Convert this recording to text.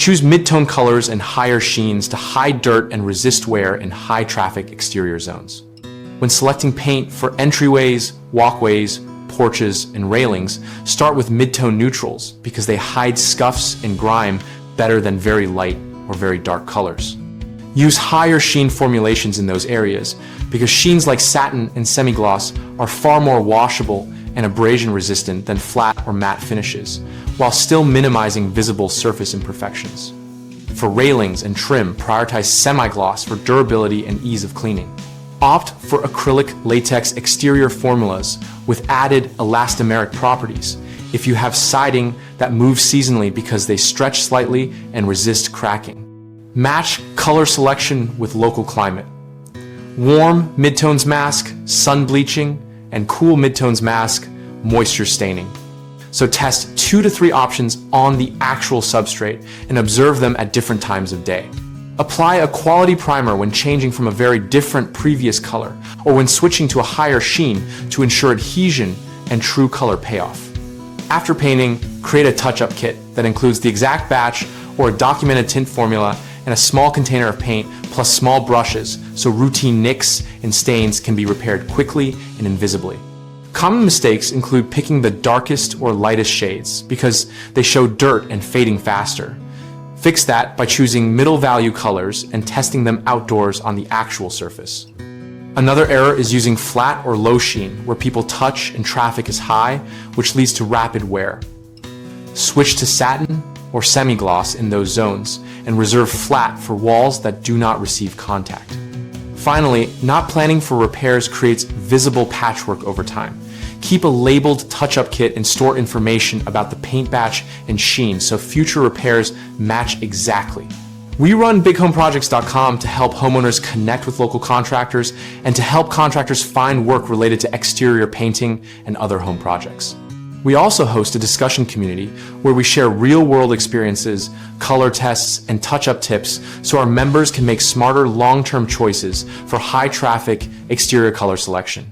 Choose mid-tone colors and higher sheens to hide dirt and resist wear in high-traffic exterior zones. When selecting paint for entryways, walkways, porches, and railings, start with mid-tone neutrals because they hide scuffs and grime better than very light or very dark colors. Use higher sheen formulations in those areas because sheens like satin and semi-gloss are far more washable and abrasion resistant than flat or matte finishes, while still minimizing visible surface imperfections. For railings and trim, prioritize semi-gloss for durability and ease of cleaning. Opt for acrylic latex exterior formulas with added elastomeric properties if you have siding that moves seasonally because they stretch slightly and resist cracking. Match color selection with local climate. Warm midtones mask sun bleaching, and cool midtones mask moisture staining. So test 2 to 3 options on the actual substrate and observe them at different times of day. Apply a quality primer when changing from a very different previous color or when switching to a higher sheen to ensure adhesion and true color payoff. After painting, create a touch-up kit that includes the exact batch or a documented tint formula and a small container of paint plus small brushes so routine nicks and stains can be repaired quickly and invisibly. Common mistakes include picking the darkest or lightest shades because they show dirt and fading faster. Fix that by choosing middle value colors and testing them outdoors on the actual surface. Another error is using flat or low sheen where people touch and traffic is high, which leads to rapid wear. Switch to satin or semi-gloss in those zones and reserve flat for walls that do not receive contact. Finally, not planning for repairs creates visible patchwork over time. Keep a labeled touch-up kit and store information about the paint batch and sheen so future repairs match exactly. We run bighomeprojects.com to help homeowners connect with local contractors and to help contractors find work related to exterior painting and other home projects. We also host a discussion community where we share real-world experiences, color tests, and touch-up tips so our members can make smarter long-term choices for high-traffic exterior color selection.